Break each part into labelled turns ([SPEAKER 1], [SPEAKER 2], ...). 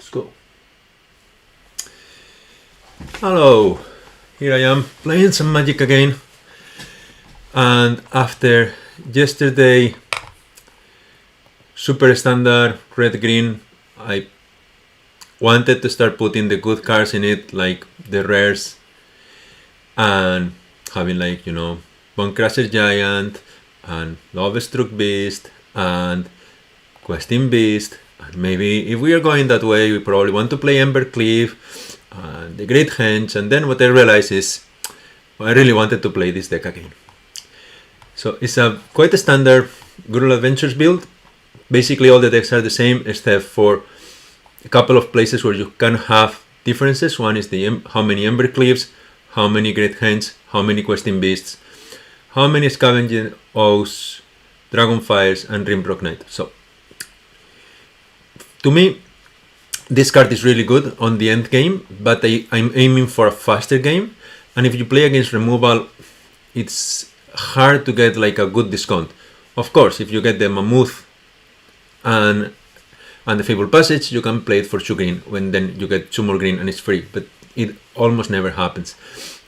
[SPEAKER 1] Let's go. Hello, here I am playing some Magic again, and after yesterday super standard red-green, I wanted to start putting the good cards in it, like the rares, and having, like, you know, Bonecrusher Giant and Love-Struck Beast and Questing Beast. And maybe if we are going that way, we probably want to play Embercleave and the Great Henge. And then what I realized is, well, I really wanted to play this deck again. So it's a quite a standard Gruul Adventures build. Basically all the decks are the same, except for a couple of places where you can have differences. One is the how many Embercleaves, how many Great Henge, how many Questing Beasts, how many Scavenging Oaths, Dragonfires, and Rimrock Knight. So to me, this card is really good on the end game, but I'm aiming for a faster game. And if you play against removal, it's hard to get like a good discount. Of course, if you get the Mammoth and the Fabled Passage, you can play it for 2 green, when then you get 2 more green and it's free, but it almost never happens.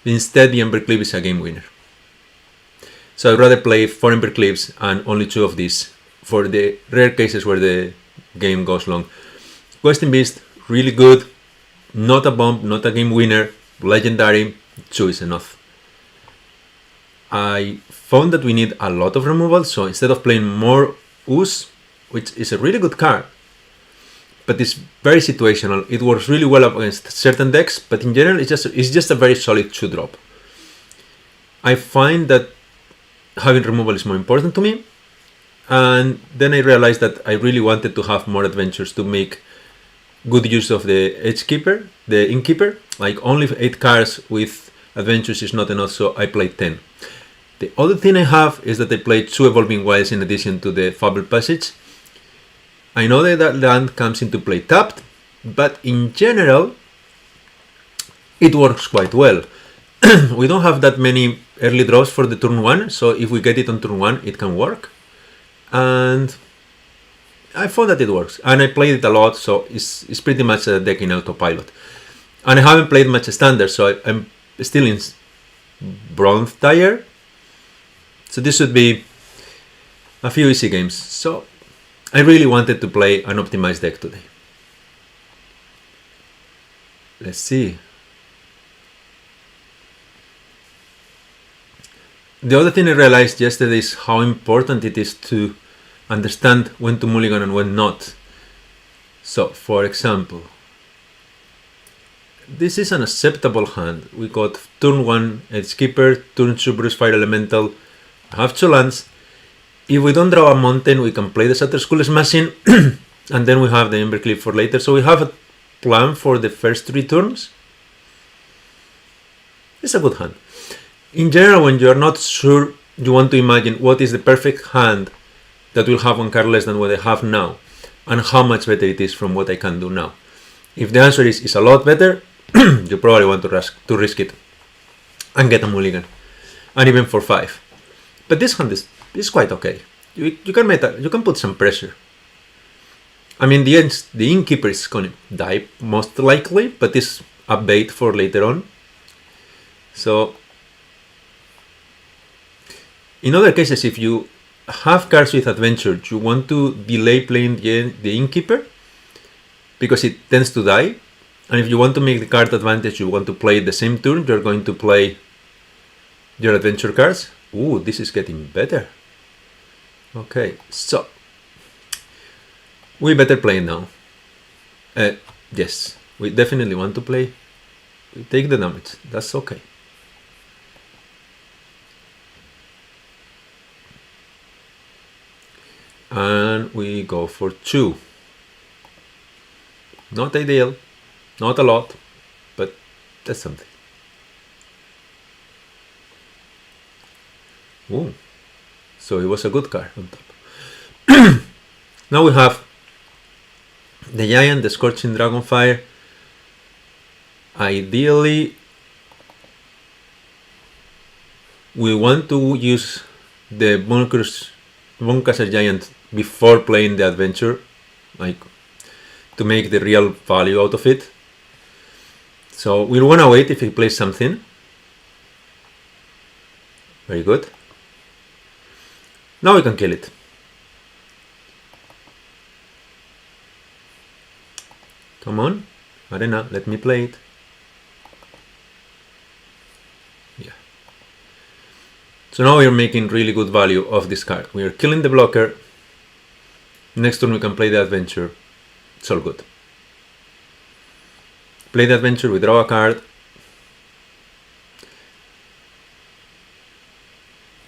[SPEAKER 1] Instead, the Embercleave is a game winner. So I'd rather play 4 Embercleaves and only 2 of these for the rare cases where the game goes long. Questing Beast, really good, not a bomb, not a game winner, legendary, 2 is enough. I found that we need a lot of removal, so instead of playing more Ooze, which is a really good card, but it's very situational, it works really well against certain decks, but in general it's just a very solid 2-drop. I find that having removal is more important to me, and then I realized that I really wanted to have more adventures to make good use of the Edgekeeper, the Innkeeper. Like, only 8 cards with adventures is not enough, so I played 10. The other thing I have is that I played 2 Evolving Wilds in addition to the Fabled Passage. I know that land comes into play tapped, but in general it works quite well. We don't have that many early draws for the turn 1, so if we get it on turn 1 it can work. And I found that it works, and I played it a lot, so it's pretty much a deck in autopilot. And I haven't played much standard, so I'm still in bronze tier, so this should be a few easy games. So I really wanted to play an optimized deck today. Let's see. The other thing I realized yesterday is how important it is to understand when to mulligan and when not. So, for example, this is an acceptable hand. We got turn 1 Edgekeeper, turn 2 Bruce Fire Elemental, I have 2 lands. If we don't draw a mountain, we can play the Shattered Skull Smashing, and then we have the Embercleave for later. So we have a plan for the first 3 turns. It's a good hand. In general, when you are not sure, you want to imagine what is the perfect hand that will have 1 card less than what I have now, and how much better it is from what I can do now. If the answer is a lot better, you probably want to risk it and get a mulligan, and even for 5. But this hand is quite okay. You can put some pressure. I mean, the Innkeeper is going to die most likely, but it's a bait for later on. So in other cases, if you have cards with adventure, you want to delay playing the Innkeeper because it tends to die. And if you want to make the card advantage, you want to play the same turn, you're going to play your adventure cards. Ooh, this is getting better. Okay, so we better play now. Yes, we definitely want to play. We take the damage, that's okay. And we go for 2. Not ideal, not a lot, but that's something. Ooh, so it was a good card on top. Now we have the Giant, the Scorching Dragonfire. Ideally, we want to use the Bonecrusher Giant before playing the adventure. Like, to make the real value out of it. So we'll want to wait if he plays something. Very good. Now we can kill it. Come on, Arena, let me play it. Yeah. So now we're making really good value of this card. We are killing the blocker. Next turn we can play the adventure. It's all good. Play the adventure, we draw a card.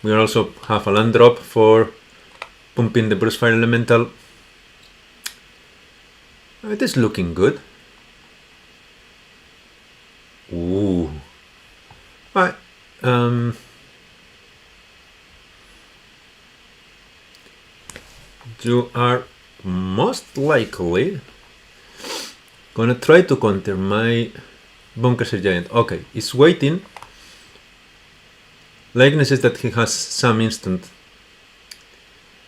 [SPEAKER 1] We also have a land drop for pumping the Bruce Fire Elemental. It is looking good. Ooh. Alright. You are most likely gonna try to counter my Bunkers Giant. Okay, it's waiting. Likeness is that he has some instant.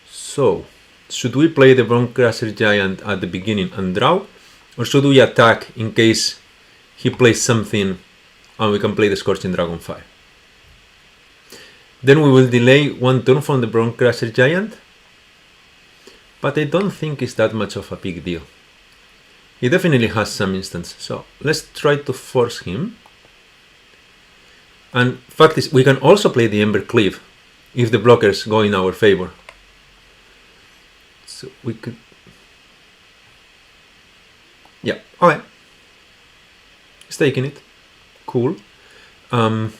[SPEAKER 1] So, should we play the Bonecrusher Giant at the beginning and draw? Or should we attack in case he plays something and we can play the Scorching Dragonfire? Then we will delay one turn from the Bonecrusher Giant. But I don't think it's that much of a big deal. He definitely has some instance. So, let's try to force him. And fact is, we can also play the Ember Cleave if the blockers go in our favor. So we could... Yeah, alright. He's taking it. Cool. You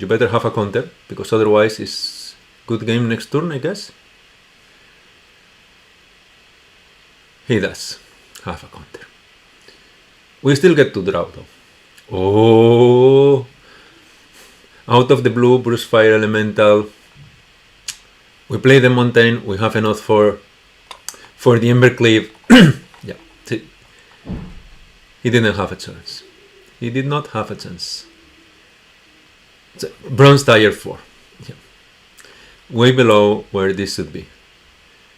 [SPEAKER 1] better have a counter, because otherwise it's good game next turn, I guess. He does have a counter. We still get to draw though. Oh, out of the blue, Bruce Fire Elemental. We play the Mountain. We have enough for the Ember Cleave. Yeah, he didn't have a chance. He did not have a chance. It's Bronze Tier 4. Yeah. Way below where this should be.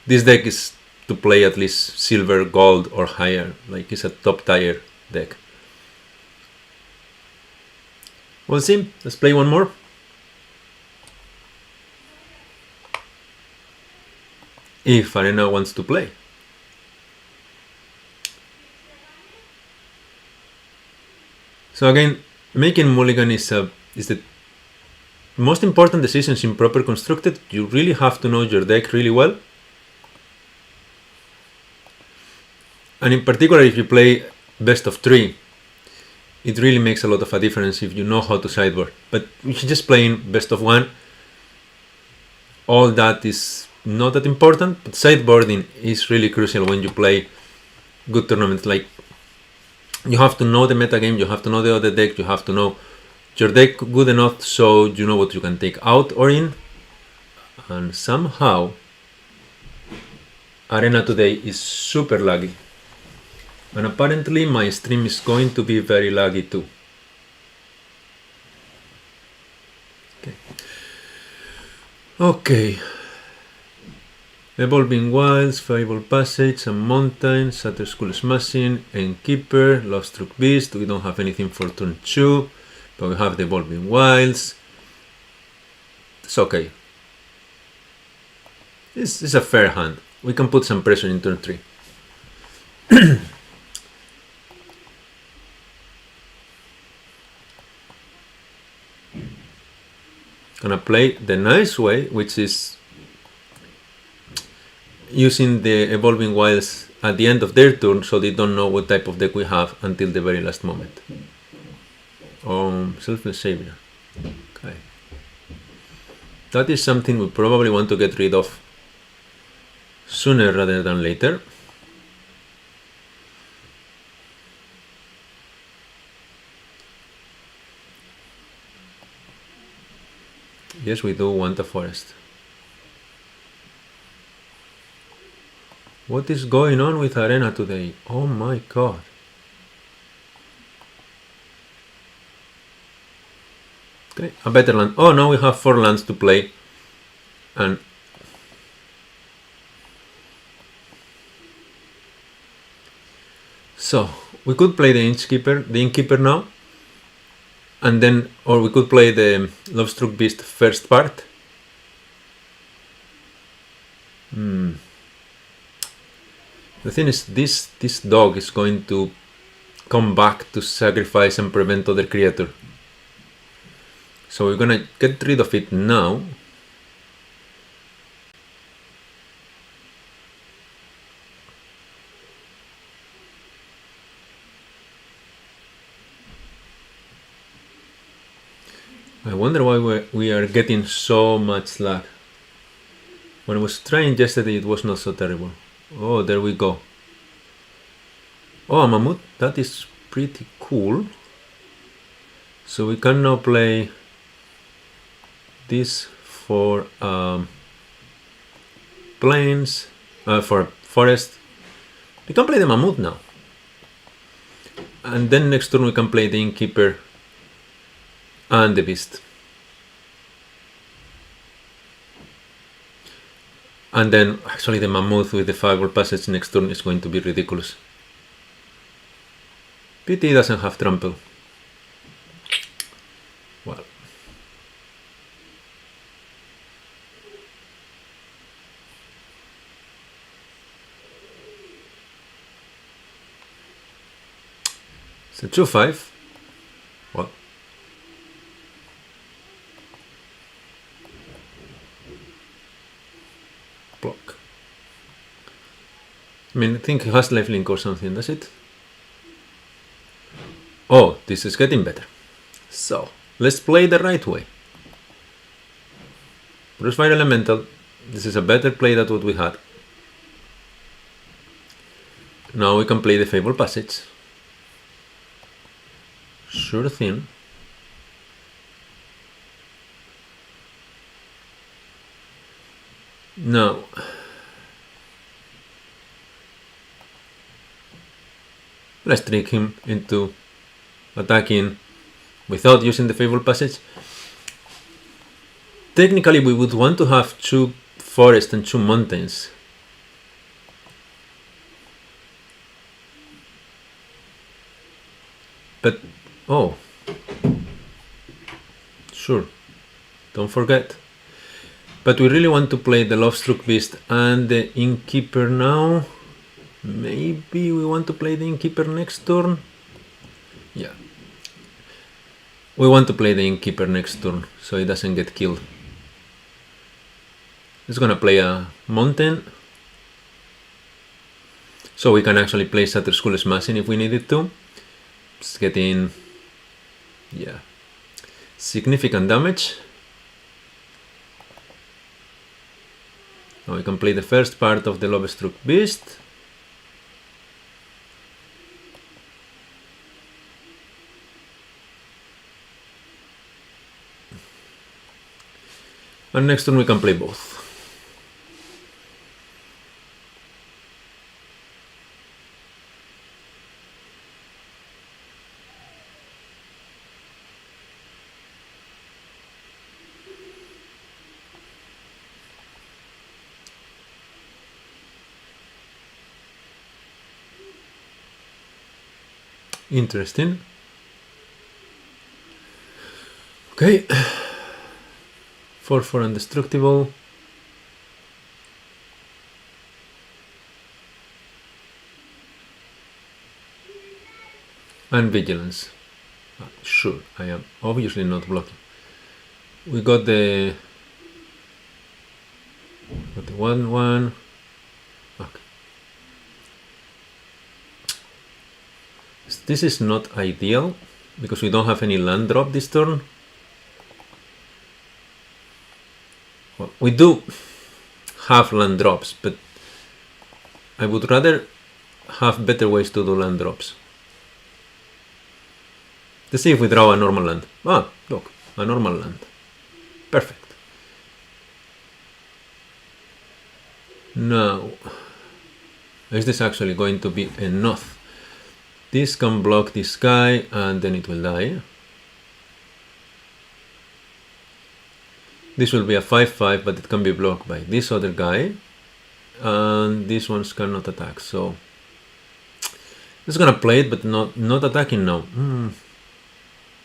[SPEAKER 1] This deck is to play at least silver, gold, or higher. Like it's a top tier deck. We'll see. Let's play one more. If Arena wants to play. So again, making mulligan is the most important decisions in proper constructed. You really have to know your deck really well. And in particular, if you play best of 3, it really makes a lot of a difference if you know how to sideboard. But if you're just playing best of 1, all that is not that important. But sideboarding is really crucial when you play good tournaments. Like, you have to know the metagame, you have to know the other deck, you have to know your deck good enough so you know what you can take out or in. And somehow, Arena today is super laggy. And apparently my stream is going to be very laggy too. Okay. Evolving Wilds, Fable Passage, and Mountain, Shatter Skull Smashing, Innkeeper, Lovestruck Beast. We don't have anything for turn 2, but we have the Evolving Wilds. It's okay. This is a fair hand. We can put some pressure in turn 3. Gonna play the nice way, which is using the Evolving Wilds at the end of their turn so they don't know what type of deck we have until the very last moment. Selfless Savior. Okay. That is something we probably want to get rid of sooner rather than later. Yes, we do want a forest. What is going on with Arena today? Oh my god. Okay, a better land. Oh, now we have 4 lands to play. And So we could play the innkeeper now, and then, or we could play the Lovestruck Beast first part. The thing is, this dog is going to come back to sacrifice and prevent other creature. So we're gonna get rid of it now. I wonder why we are getting so much lag. When I was trying yesterday, it was not so terrible. Oh, there we go. Oh, a mammoth. That is pretty cool. So we can now play this for plains, for forest. We can play the mammoth now. And then next turn we can play the innkeeper and the beast. And then actually the mammoth with the fireball passage next turn is going to be ridiculous. Pity doesn't have trample. Well. So 2-5. Well. Block. I mean, I think it has lifelink or something, does it? Oh, this is getting better. So, let's play the right way. Bruce Fire Elemental. This is a better play than what we had. Now we can play the Fable Passage. Sure thing. Now, let's trick him into attacking without using the Fable Passage. Technically, we would want to have 2 forests and 2 mountains. But, oh, sure, don't forget. But we really want to play the Lovestruck Beast and the Innkeeper now. Maybe we want to play the Innkeeper next turn. Yeah. We want to play the Innkeeper next turn, so he doesn't get killed. It's gonna play a mountain. So we can actually play Shatter Skull Smashing if we needed to. It's getting, yeah, significant damage. Now we can play the first part of the Lovestruck Beast. And next turn we can play both. Interesting. Okay. 4/4 Indestructible. And Vigilance. Sure, I am obviously not blocking. We got the 1/1. Okay. This is not ideal because we don't have any land drop this turn. Well, we do have land drops, but I would rather have better ways to do land drops. Let's see if we draw a normal land. Ah, look, a normal land. Perfect. Now, is this actually going to be enough? This can block this guy and then it will die. This will be a 5/5, but it can be blocked by this other guy. And these ones cannot attack, so Just gonna play it, but not attacking now.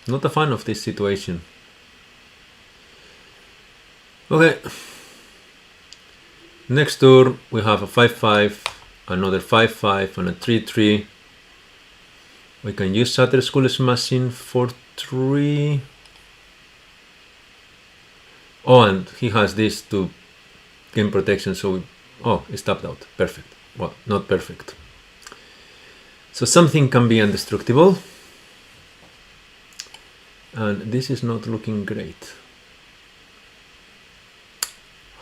[SPEAKER 1] Not a fan of this situation. Okay. Next turn we have a 5-5, another 5-5, and a 3-3. We can use Shatter Skull Smashing for 3. Oh, and he has this to gain protection, so it's tapped out. Perfect. Well, not perfect. So something can be indestructible. And this is not looking great.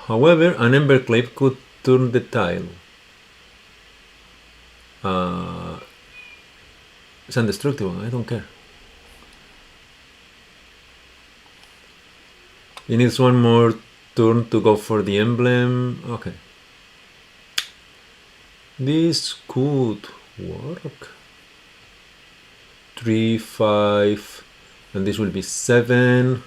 [SPEAKER 1] However, an Emberclave could turn the tile. It's indestructible, I don't care. He needs one more turn to go for the emblem. Okay. This could work. 3, 5, and this will be 7.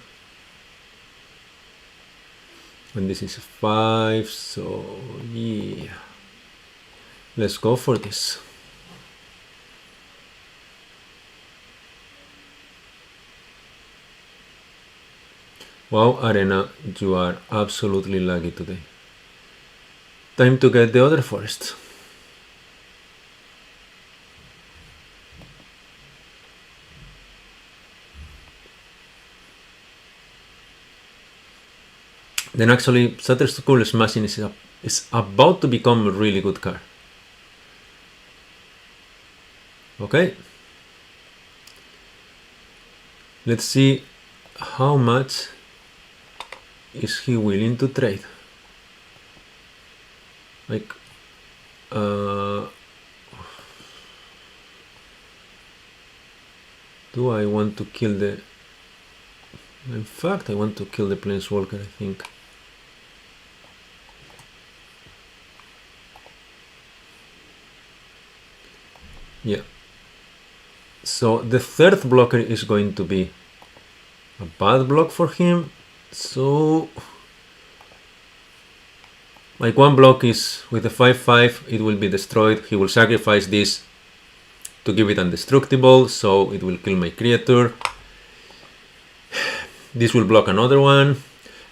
[SPEAKER 1] And this is 5, so yeah. Let's go for this. Wow, Arena, you are absolutely laggy today. Time to get the other forest. Then actually, Shatter Skull Smashing is about to become a really good card. Okay. Let's see how much is he willing to trade. Like, do I want to kill the... In fact, I want to kill the Planeswalker, I think. Yeah. So the third blocker is going to be a bad block for him. So like one block is with a 5-5, it will be destroyed. He will sacrifice this to give it indestructible, so it will kill my creature. This will block another one,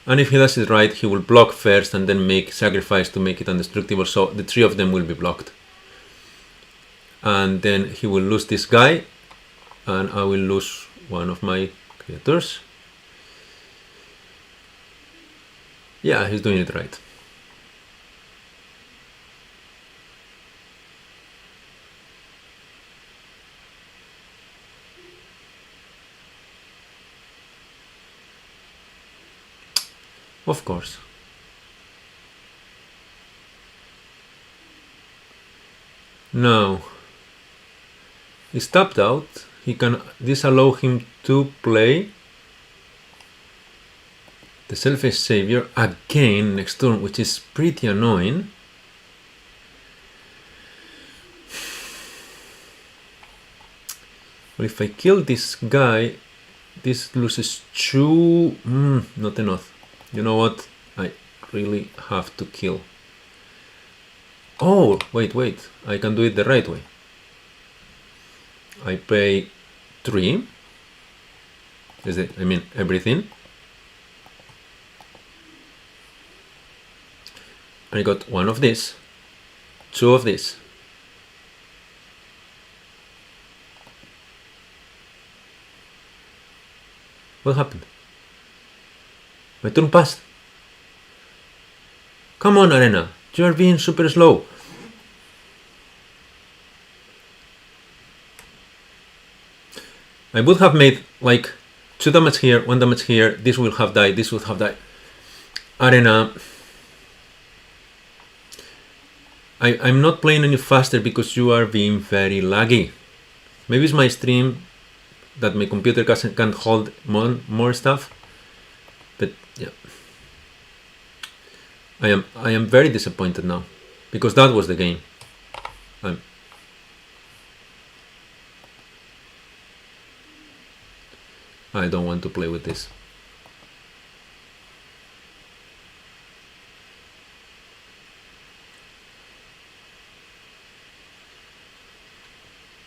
[SPEAKER 1] and if he does it right, he will block first and then make sacrifice to make it indestructible, so the 3 of them will be blocked. And then he will lose this guy, and I will lose one of my creatures. Yeah, he's doing it right. Of course. Now, he's tapped out. He can disallow him to play the Selfish Savior again next turn, which is pretty annoying. But if I kill this guy, this loses 2. Not enough. You know what? I really have to kill. Oh, wait. I can do it the right way. I pay 3. I mean, everything. I got 1 of this, 2 of this. What happened? My turn passed. Come on, Arena. You are being super slow. I would have made like 2 damage here, 1 damage here. This will have died. This would have died. Arena. I'm not playing any faster because you are being very laggy. Maybe it's my stream that my computer can't hold more stuff. But yeah, I am very disappointed now because that was the game. I don't want to play with this.